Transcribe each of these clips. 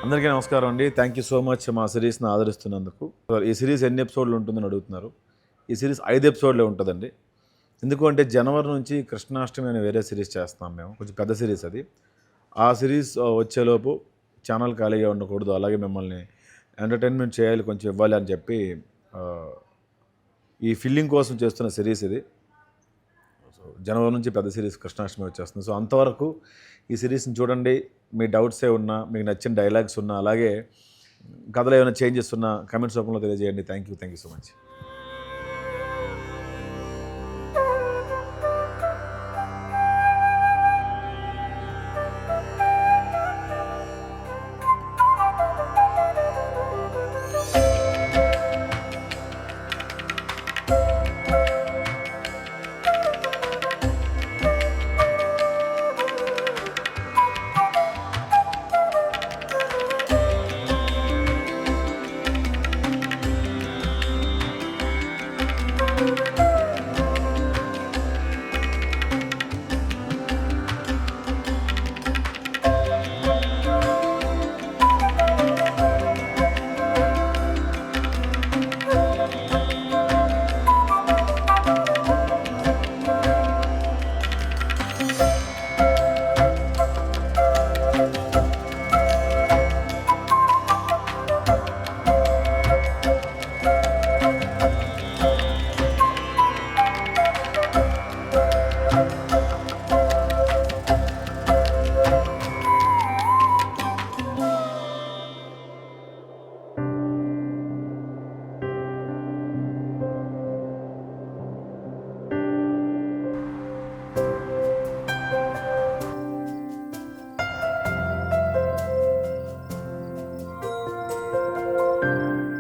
అందరికీ నమస్కారం అండి. థ్యాంక్ యూ సో మచ్ మా సిరీస్ని ఆదరిస్తున్నందుకు. ఈ సిరీస్ ఎన్ని ఎపిసోడ్లు ఉంటుందని అడుగుతున్నారు. ఈ సిరీస్ 5 ఎపిసోడ్లే ఉంటుందండి. ఎందుకు అంటే జనవరి నుంచి కృష్ణాష్టమి అనే వేరే సిరీస్ చేస్తున్నాం మేము, కొంచెం పెద్ద సిరీస్ అది. ఆ సిరీస్ వచ్చేలోపు ఛానల్ ఖాళీగా ఉండకూడదు, అలాగే మిమ్మల్ని ఎంటర్టైన్మెంట్ చేయాలి, కొంచెం ఇవ్వాలి అని చెప్పి ఈ ఫిల్లింగ్ కోసం చేస్తున్న సిరీస్ ఇది. సో జనవరి నుంచి పెద్ద సిరీస్ కృష్ణాష్టమి వచ్చేస్తుంది. సో అంతవరకు ఈ సిరీస్ని చూడండి. మీ డౌట్స్ ఉన్నా, మీకు నచ్చిన డైలాగ్స్ ఉన్నా, అలాగే కథలో ఏమైనా చేంజెస్ ఉన్నా కామెంట్స్ రూపంలో తెలియజేయండి. Thank you so much.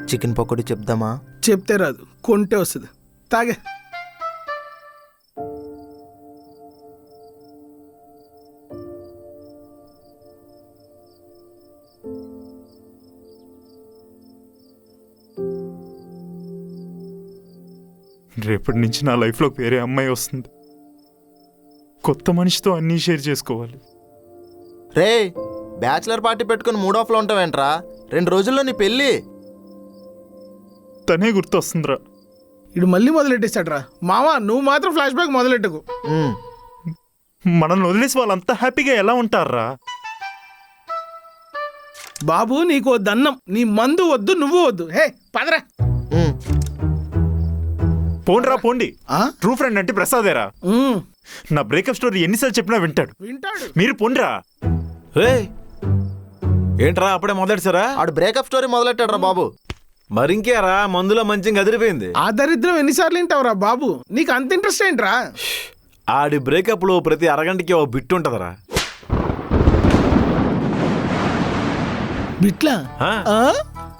Chicken pakodi చెప్దామా? చెప్తే రాదు, కొంటే వస్తుంది. తాగే. రేపటి నుంచి నా లైఫ్లో వేరే అమ్మాయి వస్తుంది. కొత్త మనిషితో అన్నీ షేర్ చేసుకోవాలి. రే, బ్యాచిలర్ పార్టీ పెట్టుకుని మూడ్ ఆఫ్లో ఉంటావేంట్రా? 2 రోజుల్లో నీ పెళ్ళి. తనే గుర్తొస్తుందిరా. ఇడు మళ్ళీ మొదలెట్టేశాడ్రా. మావా, నువ్వు మాత్రం ఫ్లాష్ బ్యాక్ మొదలెట్టకు. మనల్ని వదిలేసి వాళ్ళంతా హ్యాపీగా ఎలా ఉంటారా? బాబు, నీకు దన్నం. నీ మందు వద్దు, నువ్వు వద్దు. హే పదరా. పోండ్రా పోండి. ట్రూ ఫ్రెండ్ అంటే ప్రసాదేరా. నా బ్రేకప్ స్టోరీ ఎన్నిసార్లు చెప్పినా వింటాడు. మీరు పోండ్రా. ఏంట్రా అప్పుడే మొదలెట్టారా? ఆడు బ్రేకప్ స్టోరీ మొదలెట్టాడ్రా బాబు. మరింకేరా, మందులో మంచిగా అదిరిపోయింది. ఆ దరిద్రం ఎన్నిసార్లు వింటావురా బాబు? నీకు అంత ఇంట్రెస్ట్ ఏంట్రా? ఆడి బ్రేకప్లో ప్రతి అరగంటకి ఓ బిట్ ఉంటుందరా. బిట్లా?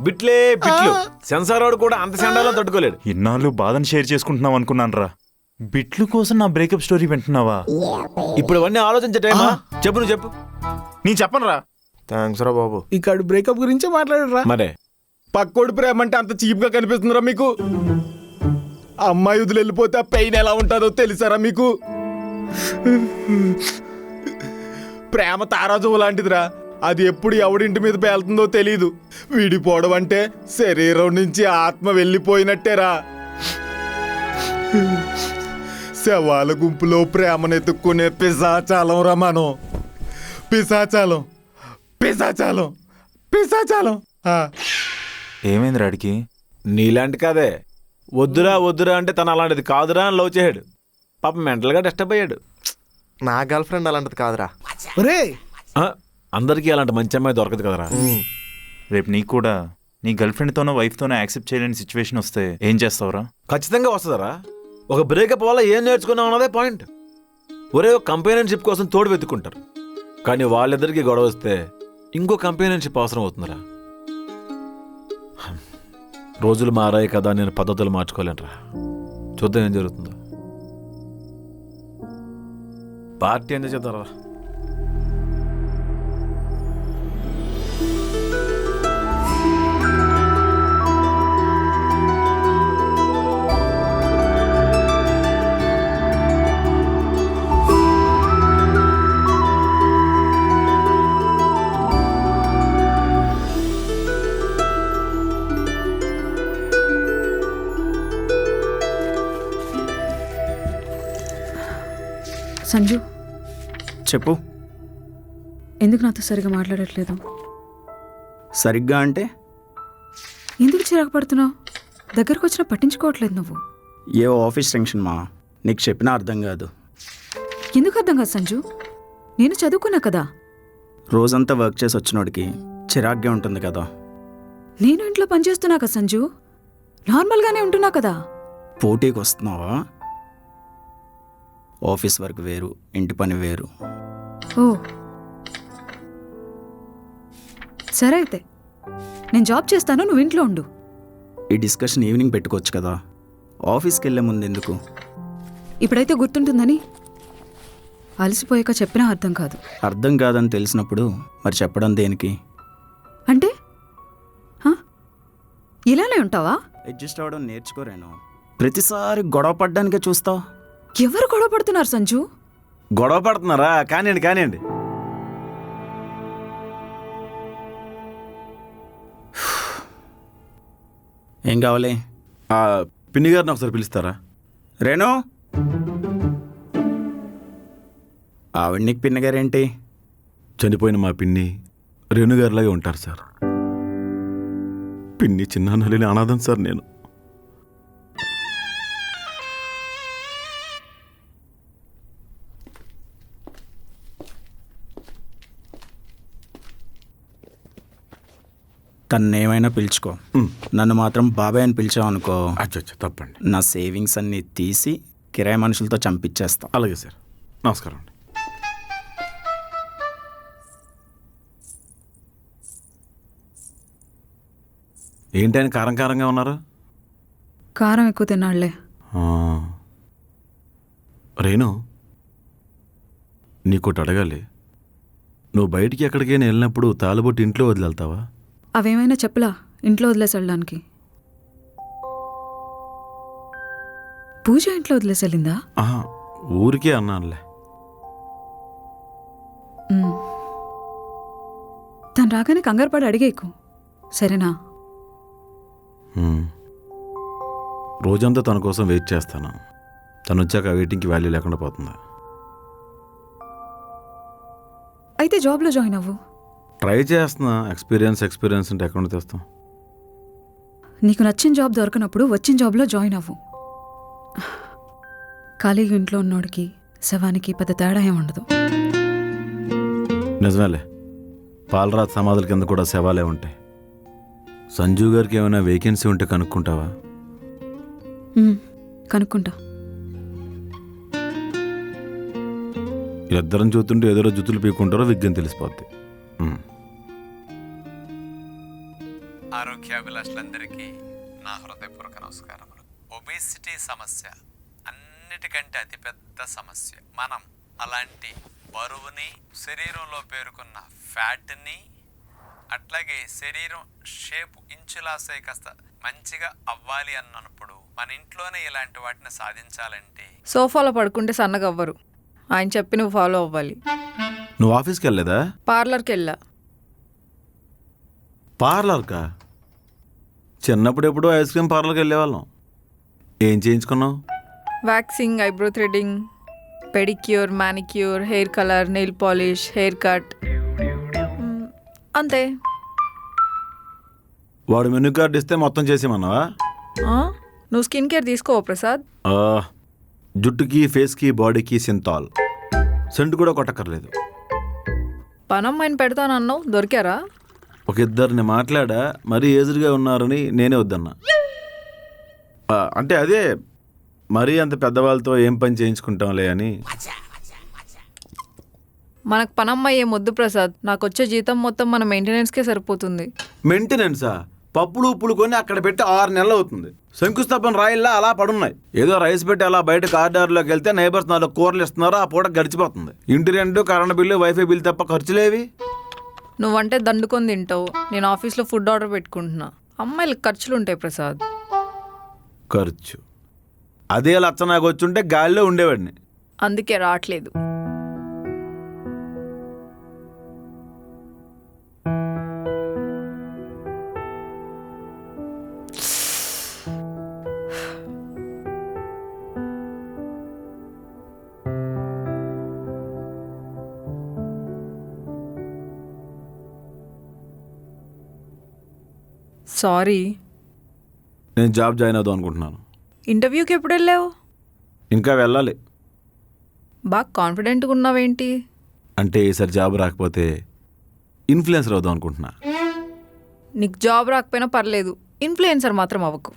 బిట్లే బిట్లు. సెన్సార్ వాడు కూడా అంత సెండాలో తట్టుకోలేడు. ఇన్నాళ్ళు బాధను షేర్ చేసుకుంటున్నావు అనుకున్నాను రా. బిట్లు కోసం నా బ్రేకప్ స్టోరీ వింటున్నావా? ఇప్పుడు అవన్నీ ఆలోచించే టైమా? చెప్పు, నువ్వు చెప్పు. నేను చెప్పను రా. థ్యాంక్స్ రా బాబు. ఇక్కడ బ్రేకప్ గురించే మాట్లాడరా. మరే పక్కోడి ప్రేమ అంటే అంత చీప్గా కనిపిస్తుందిరా మీకు? అమ్మాయి వదిలి వెళ్ళిపోతే ఆ పెయిన్ ఎలా ఉంటుందో తెలుసారా మీకు? ప్రేమ తారాజువు లాంటిదిరా. అది ఎప్పుడు ఎవడింటి మీద పేలుతుందో తెలీదు. విడిపోవడం అంటే శరీరం నుంచి ఆత్మ వెళ్ళిపోయినట్టేరా. శవాల గుంపులో ప్రేమనెత్తుక్కునే పిశాచాలం రా మనం. పిశాచాలం, పిశాచాలం, పిశాచాలం. ఏమైంది రాడికి? నీలాంటి కాదే. వద్దురా వద్దురా అంటే తను అలాంటిది కాదురా అని లవ్ చేయడు. పాపం మెంటల్గా డిస్టర్బ్ అయ్యాడు. నా గర్ల్ ఫ్రెండ్ అలాంటిది కాదురా. ఒరే, అందరికీ అలాంటి మంచి అమ్మాయి దొరకదు కదరా. రేపు నీకు కూడా నీ గర్ల్ ఫ్రెండ్తోనో వైఫ్తోనో యాక్సెప్ట్ చేయలేని సిచ్యువేషన్ వస్తే ఏం చేస్తావురా? ఖచ్చితంగా వస్తుందరా. ఒక బ్రేకప్ వల్ల ఏం నేర్చుకున్నావు అన్నదే పాయింట్. ఒరే కంపెనీషిప్ కోసం తోడు వెతుక్కుంటారు, కానీ వాళ్ళిద్దరికి గొడవ వస్తే ఇంకో కంపెనీషిప్ అవసరం అవుతుందిరా. రోజులు మారాయి కదా, నేను పద్ధతులు మార్చుకోలేనురా. చూద్దాం ఏం జరుగుతుందో. Party enjoy చేద్దారా. సంజు, చెప్పు. ఎందుకు నాతో సరిగా మాట్లాడట్లేదు? సరిగ్గా అంటే ఎందుకు చిరాకు పడుతున్నావు? దగ్గరకు వచ్చినా పట్టించుకోవట్లేదు నువ్వు. ఏ ఆఫీస్ టెన్షన్ మా, నీకు చెప్పినా అర్థం కాదు. ఎందుకు అర్థం కాదు సంజు? నేను చదువుకున్నా కదా. రోజంతా వర్క్ చేసి వచ్చినోడికి చిరాగ్గా ఉంటుంది కదా. నేను ఇంట్లో పనిచేస్తున్నా కదా సంజు. నార్మల్గానే ఉంటున్నా కదా. పోటీకి వస్తున్నావా? ఆఫీస్ వర్క్ వేరు, ఇంటి పని వేరు. ఓ సరే అయితే నేను జాబ్ చేస్తాను, నువ్వు ఇంట్లో ఉండు. ఈ డిస్కషన్ ఈవినింగ్ పెట్టుకోవచ్చు కదా, ఆఫీస్కి వెళ్ళే ముందు ఎందుకు? ఇప్పుడైతే గుర్తుంటుందని. అలసిపోయాక చెప్పినా అర్థం కాదు. అర్థం కాదని తెలిసినప్పుడు మరి చెప్పడం దేనికి? అంటే హ? ఇలానే ఉంటావా? అడ్జస్ట్ అవ్వడం నేర్చుకోరేను. ప్రతిసారి గొడవ పడ్డానికే చూస్తావు. ఎవరు గొడవ పడుతున్నారు సంజు? గొడవ పడుతున్నారా? కానివ్వండి కానివ్వండి. ఏం కావాలి? ఆ, పిన్ని గారిని ఒకసారి పిలుస్తారా? రేణు, ఆవిడ నీకు పిన్నగారేంటి? చనిపోయిన మా పిన్ని రేణుగారిలాగే ఉంటారు సార్. పిన్ని చిన్న లేని అనాథం సార్ నేను. తన్నేమైనా పిలుచుకో, నన్ను మాత్రం బాబాయ్ అని పిలిచావు అనుకో, అచ్చచ్చ తప్పండి. నా సేవింగ్స్ అన్నీ తీసి కిరాయి మనుషులతో చంపించేస్తా. అలాగే సార్, నమస్కారం అండి. ఏంటని కారం కారంగా ఉన్నారు? కారం ఎక్కువ తిన్నాళ్లే. ఆ. రేణు, నీకోటి అడగాలి. నువ్వు బయటికి ఎక్కడికైనా వెళ్ళినప్పుడు తాలుబొట్టు ఇంట్లో వదిలి వెళ్తావా? అవేమైనా చెప్పలా ఇంట్లో వదిలేసి వెళ్ళడానికి? పూజ ఇంట్లో వదిలేసి వెళ్ళిందా? ఆహా, ఊరికే అన్నానులే. తను రాగానే కంగారు పడి అడిగేకు, సరేనా? రోజంతా తన కోసం వెయిట్ చేస్తాను. తను వచ్చాక వెయిటింగ్కి వాల్యూ లేకుండా పోతుంది. అయితే జాబ్లో జాయిన్ అవ్వు. ట్రై చేస్తున్నా. ఎక్స్పీరియన్స్ అంటే ఎక్కడ తెస్తాం? నీకు నచ్చిన జాబ్ దొరకనప్పుడు వచ్చిన జాబ్లో జాయిన్ అవ్వు. ఖాళీగా ఇంట్లో ఉన్నోడికి శవానికి పెద్ద తేడా ఏం ఉండదు. నిజమేలే, పాలరాత్ సమాధుల కింద కూడా శవాలే ఉంటాయి. సంజు గారికి ఏమైనా వేకెన్సీ ఉంటే కనుక్కుంటావా? కనుక్కుంటా. ఇద్దరం చూస్తుంటే ఏదో జుతులు పీక్కుంటారో విగ్గం తెలిసిపోద్ది. ఆరోగ్యాభిలాషులందరికీ నా హృదయపూర్వక నమస్కారములు. ఒబేసిటీ సమస్య అన్నిటికంటే అతిపెద్ద సమస్య. మనం అలాంటి బరువుని, శరీరంలో పేరుకున్న ఫ్యాట్ని, అట్లాగే శరీరం షేప్ ఇంచులాసే కాస్త మంచిగా అవ్వాలి అన్నప్పుడు మన ఇంట్లోనే ఇలాంటి వాటిని సాధించాలంటే సోఫాలో పడుకుంటే సన్నగా అవ్వరు. ఆయన చెప్పి నువ్వు ఫాలో అవ్వాలి. నువ్వు ఆఫీస్కి వెళ్ళలేదా? పార్లర్కి వెళ్ళా. పార్లర్కా? చిన్నప్పుడు ఎప్పుడో ఐస్ క్రీమ్ పార్లర్కి వెళ్ళేవాళ్ళం. ఏం చేయించుకున్నావు? Waxing, eyebrow threading, pedicure, manicure, hair colour, nail polish, hair cut, అంతే. వాడు మెనూ కార్డు ఇస్తే మొత్తం చేసేమన్నావా? నువ్వు స్కిన్ కేర్ తీసుకోవా ప్రసాద్? జుట్టుకి, ఫేస్కి, బాడీకి సింతాల్. సెంట్ కూడా కొట్టక్కర్లేదు. పనమ్మాయిని పెడతానన్నావు, దొరికారా? ఒక ఇద్దరిని మాట్లాడా, మరీ ఏజ్డ్గా ఉన్నారని నేనే వద్దన్నా. అంటే అదే, మరీ అంత పెద్దవాళ్ళతో ఏం పని చేయించుకుంటాంలే అని. మనకు పనమ్మాయి ఏం వద్దు ప్రసాద్. నాకు వచ్చే జీతం మొత్తం మన మెయింటెనెన్స్కే సరిపోతుంది. మెయింటెనెన్సా? పప్పులు ఉప్పులు కొని అక్కడ పెట్టి 6 నెలలు అవుతుంది. శంకుస్థాపన రాయిల్లా అలా పడున్నాయి. ఏదో రైస్ పెట్టి అలా బయట కారిడార్లోకి వెళ్తే నైబర్స్ 4 కూరలు ఇస్తున్నారు, ఆ పూట గడిచిపోతుంది. ఇంటి rent, current bill, wifi bill తప్ప ఖర్చులేవి. నువ్వంటే దండుకొని తింటావు, నేను ఆఫీస్లో ఫుడ్ ఆర్డర్ పెట్టుకుంటున్నా. అమ్మాయిలకు ఖర్చులు ఉంటాయి ప్రసాద్. ఖర్చు అదే లచ్చ నాకు వచ్చుంటే గాలిలో ఉండేవాడిని. అందుకే రావట్లేదు. సారీ. నేను జాబ్ జాయిన్ అవుదాం అనుకుంటున్నాను. ఇంటర్వ్యూకి ఎప్పుడు వెళ్ళావు? ఇంకా వెళ్ళాలి. బాగా కాన్ఫిడెంట్గా ఉన్నావేంటి? అంటే ఈసారి జాబ్ రాకపోతే ఇన్ఫ్లుయెన్సర్ అవుదాం అనుకుంటున్నా. నీకు జాబ్ రాకపోయినా పర్లేదు, ఇన్ఫ్లుయెన్సర్ మాత్రం అవ్వకు.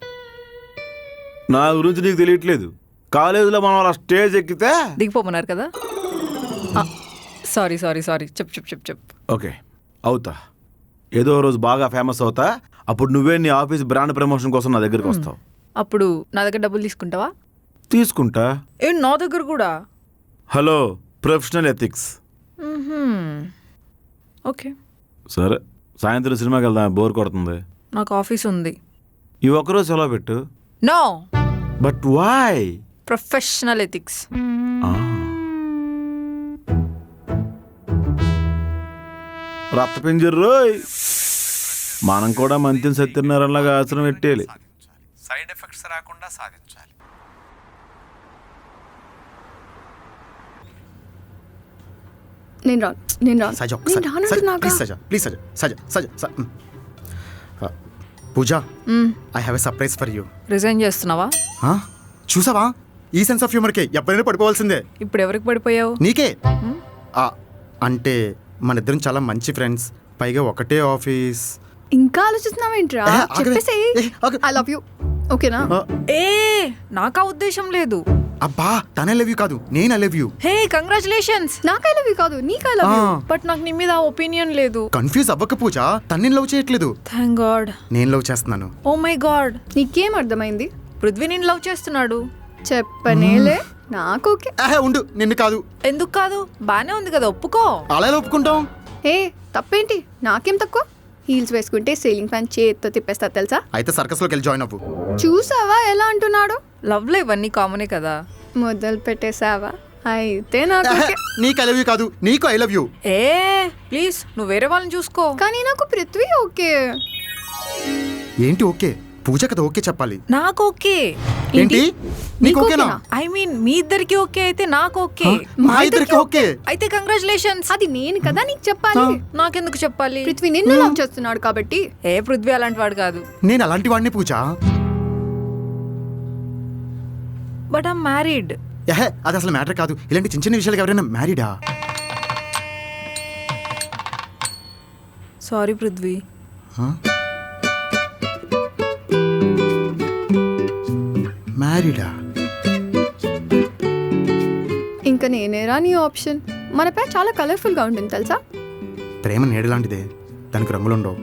నా గురించి నీకు తెలియట్లేదు. కాలేజీలో మనం అలా స్టేజ్ ఎక్కితే దిగిపోమన్నారు కదా. సారీ సారీ సారీ, చెప్పు చెప్పు చెప్పు చెప్పు. ఓకే అవుతా. ఏదో రోజు బాగా ఫేమస్ అవుతా. అప్పుడు నువ్వే నీ ఆఫీస్ బ్రాండ్ ప్రమోషన్ కోసం నా దగ్గరికి వస్తావు. అప్పుడు నా దగ్గర డబ్బులు తీసుకుంటావా? తీసుకుంటా. నా దగ్గర కూడా? Hello, professional ethics. ఓకే సరే, సాయంత్రం సినిమాకి వెళ్దాం. బోర్ కొడుతుంది. నాకు ఆఫీస్ ఉంది. ఈ ఒక్కరోజు సెలవు పెట్టు. No. But why? Professional ethics. రక్తపింజర్రోయ్, మనం కూడా మంత్రి సత్యనారాయణలాగా ఆశ్రమం పెట్టేయాలి. సైడ్ ఎఫెక్ట్స్ రాకుండా సాధించాలి. నేను రాను సజ నేను రానంటున్నాగా. Please Saja Pooja, I have a surprise for you. Resign చేస్తున్నావా? చూసావా, ఈ సెన్స్ ఆఫ్ హ్యూమర్కే ఎవరైనా పడిపోవాల్సిందే. ఇప్పుడు ఎవరికి పడిపోయావు? నీకే. అంటే మన ఇద్దరం చాలా మంచి ఫ్రెండ్స్, పైగా ఒకటే ఆఫీస్. ఇంకా ఆలోచిస్తున్నావేంట్రా? చెప్పేసి ఐ లవ్ యూ. ఓకేనా? ఏ నాకా ఉద్దేశం లేదు. అబ్బా, తనే లవ్ యూ కాదు, నేను I love you. Hey congratulations. నాకు ఐ లవ్ యూ కాదు, నీకు ఐ లవ్ యూ. బట్ నాకు నీ మీద ఒపీనియన్ లేదు. కన్ఫ్యూజ్ అవ్వక పూజ, తన్ని లవ్ చేయట్లేదు, థ్యాంక్ గాడ్. నేను లవ్ చేస్తున్నాను. Oh my God. నీకేం అర్థమైంది? పృథ్వీ నేను లవ్ చేస్తున్నాడు. చెప్పనేలే. నాకు ఓకే. ఉండు, నిన్ను కాదు. ఎందుకు కాదు? బానే ఉంది కదా, ఒప్పుకో. అలా ఎలా ఒప్పుకుంటాం? ఏ తప్పేంటి? నాకేం తక్కువ? హీల్స్ వేసుకుంటే సీలింగ్ ఫ్యాన్ చేత్తో తిప్పేస్తా తెలుసా? అయితే సర్కస్లోకి వెళ్ళి జాయిన్ అవ్వు. చూసావా ఎలా అంటున్నాడు? లవ్ లో ఇవన్నీ కామనే కదా. మొదలు పెట్టేసావా? అయితే నాకు ఓకే. నీకు ఐ లవ్ యూ కాదు, నీకు I love you. A please, నువ్వు వేరే వాళ్ళని చూసుకో. కానీ నాకు పృథ్వీ ఓకే. ఏంటి ఓకే? పూజ కదా ఓకే చెప్పాలి. నాకు ఓకే. ఏంటి? నీకు ఓకేనా? ఐ మీన్ మీ ఇద్దరికి ఓకే అయితే నాకు ఓకే. మా ఇద్దరికి ఓకే అయితే కంగ్రాచులేషన్స్. అది నేను కదా నీకు చెప్పాలి. నాకెందుకు చెప్పాలి? పృథ్వీ నిన్ను లవ్ చేస్తున్నాడు కాబట్టి. ఏ పృథ్వీ అలాంటి వాడు కాదు. నేను అలాంటి వాడిని పూజ. But I'm married. అది అసలు మ్యాటర్ కాదు. ఇలాంటి చిన్న చిన్న విషయాలకు ఎవరైనా మ్యారీడా? సారీ పృథ్వీ. మ్యారీడా? ఇంకా నేనేరా నీ ఆప్షన్. మన పేరు చాలా కలర్ఫుల్ గా ఉంటుంది తెలుసా? ప్రేమ నీడలాంటిదే, దానికి రంగులుండవు.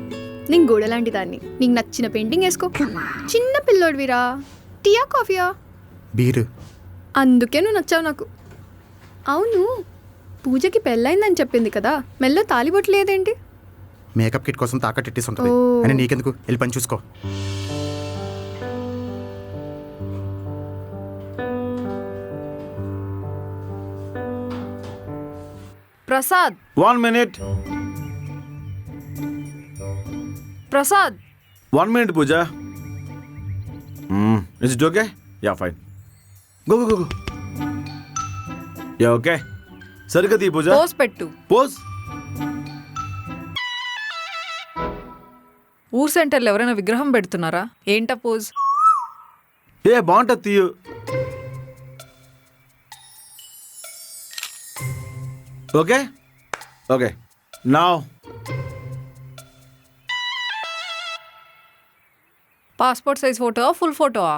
నేను గోడ లాంటి దాన్ని. నీకు నచ్చిన పెయింటింగ్ వేసుకో. చిన్న పిల్లోడివిరా. టీయా కాఫీయా? బీరు. అందుకే నువ్వు నచ్చావు నాకు. అవును, పూజకి పెళ్ళైందని చెప్పింది కదా, మెల్లో తాలిబొట్టు లేదేంటి? మేకప్ కిట్ కోసం తాకట్టు ఇట్టేసి ఉంటుంది. ఓ. అని నీకెందుకు, వెళ్ళి పని చూసుకో. Prasad. 1 minute. Prasad. 1 minute Pooja. Is it okay? Yeah fine. Go go go. Yeah okay. సరిగ్గా తీ పూజ. పోజ్ పెట్టు. పోజ్. ఊర్ సెంటర్లో ఎవరైనా విగ్రహం పెడుతున్నారా? ఏంటా పోజ్? ఏ బాగుంటుంది తీయు. Okay okay. Now passport size photo, full ఫోటోవా?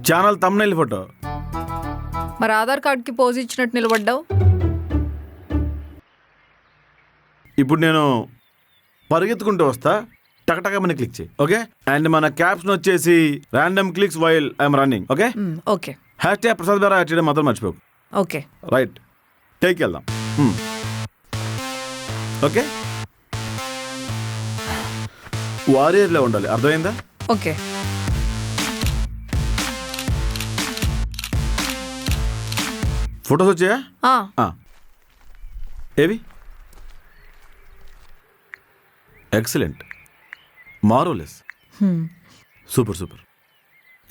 Channel thumbnail photo. మరి ఆధార్ కార్డ్కి పోజ్ ఇచ్చినట్టు నిలబడ్డావు. ఇప్పుడు నేను పరిగెత్తుకుంటూ వస్తా, టకటకమని క్లిక్ చేయి. ఓకే. అండ్ మన క్యాప్షన్ వచ్చేసి random clicks while I'm running. Okay. Okay hash Prasad Bera add చేయడం మాత్రం మర్చిపోకు. ఓకే. రైట్, టేక్ వెళ్దాం. ఓకే. వారియర్లో ఉండాలి, అర్థమైందా? ఓకే. ఫొటోస్ వచ్చాయా? ఏవి? Excellent, marvellous, super super.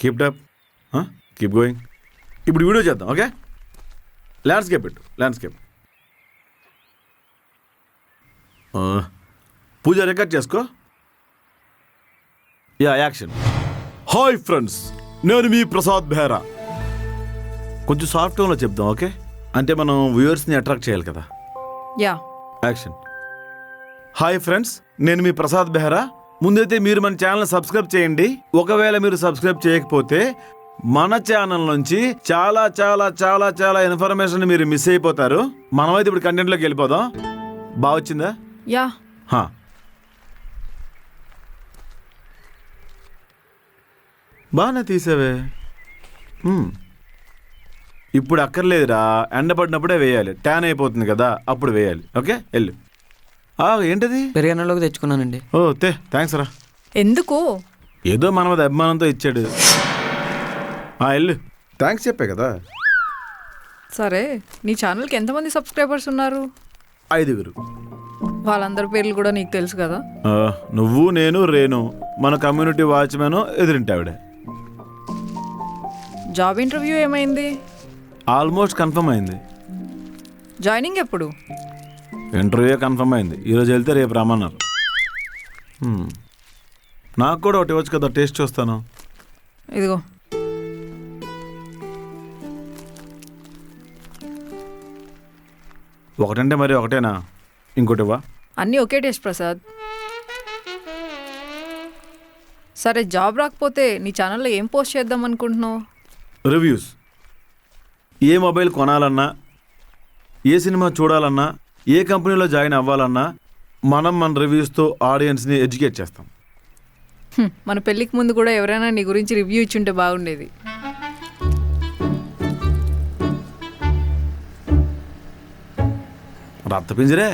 Keep up, keep going. ఇప్పుడు వీడియో చేద్దాం. ఓకే. ల్యాండ్స్కేప్ పెట్టు, ల్యాండ్స్కేప్. పూజ రికార్డ్ చేసుకో. Yeah action. హాయ్ ఫ్రెండ్స్, నేను మీ ప్రసాద్ బెహ్రా. కొంచెం సాఫ్ట్ టోన్లో చెప్దాం, ఓకే? అంటే మనం వ్యూవర్స్ని అట్రాక్ట్ చేయాలి కదా. యా. యాక్షన్. హాయ్ ఫ్రెండ్స్, నేను మీ ప్రసాద్ బెహ్రా. ముందైతే మీరు మన ఛానల్ సబ్స్క్రైబ్ చేయండి. ఒకవేళ మీరు సబ్స్క్రైబ్ చేయకపోతే మన ఛానల్ నుంచి చాలా చాలా చాలా చాలా ఇన్ఫర్మేషన్ మీరు మిస్ అయిపోతారు. మనమైతే ఇప్పుడు కంటెంట్లోకి వెళ్ళిపోదాం. బాగా వచ్చిందా? యా. హా. బాగానే తీసావే. ఇప్పుడు అక్కర్లేదురా, ఎండ పడినప్పుడే వేయాలి. ట్యాన్ అయిపోతుంది కదా, అప్పుడు వేయాలి. ఓకే, వెళ్ళు. ఏంటది? పెరిగన్నలోకి తెచ్చుకున్నానండి. ఓ థ్యాంక్స్ రా. ఎందుకు? ఏదో మన మీద అభిమానంతో ఇచ్చాడు. వెళ్ళు. థ్యాంక్స్ చెప్పే కదా. సరే, నీ ఛానల్కి ఎంతమంది సబ్స్క్రైబర్స్ ఉన్నారు? 5. వాళ్ళందరి పేర్లు కూడా నీకు తెలుసు కదా. నువ్వు, నేను, రేణు, మన కమ్యూనిటీ వాచ్మెన్, ఎదురింటి ఆవిడ. జాబ్ ఇంటర్వ్యూ ఏమైంది? ఆల్మోస్ట్ కన్ఫర్మ్ అయింది. జాయినింగ్ ఎప్పుడు? ఇంటర్వ్యూ కన్ఫర్మ్ అయింది. ఈరోజు వెళ్తే రేపు రమ్మన్నారు. నాకు కూడా ఒకటి వచ్చు కదా, టేస్ట్ చూస్తాను. ఇదిగో. ఒకటంటే మరి ఒకటేనా? ఇంకోటివా? అన్నీ ఒకే టేస్ట్ ప్రసాద్. సరే, జాబ్ రాకపోతే నీ ఛానల్లో ఏం పోస్ట్ చేద్దాం అనుకుంటున్నావు? రివ్యూస్. ఏ మొబైల్ కొనాలన్నా, ఏ సినిమా చూడాలన్నా, ఏ కంపెనీలో జాయిన్ అవ్వాలన్నా మనం మన రివ్యూస్తో ఆడియన్స్ని ఎడ్యుకేట్ చేస్తాం. మన పెళ్ళికి ముందు కూడా ఎవరైనా నీ గురించి రివ్యూ ఇచ్చుంటే బాగుండేది. రక్త పింజరే.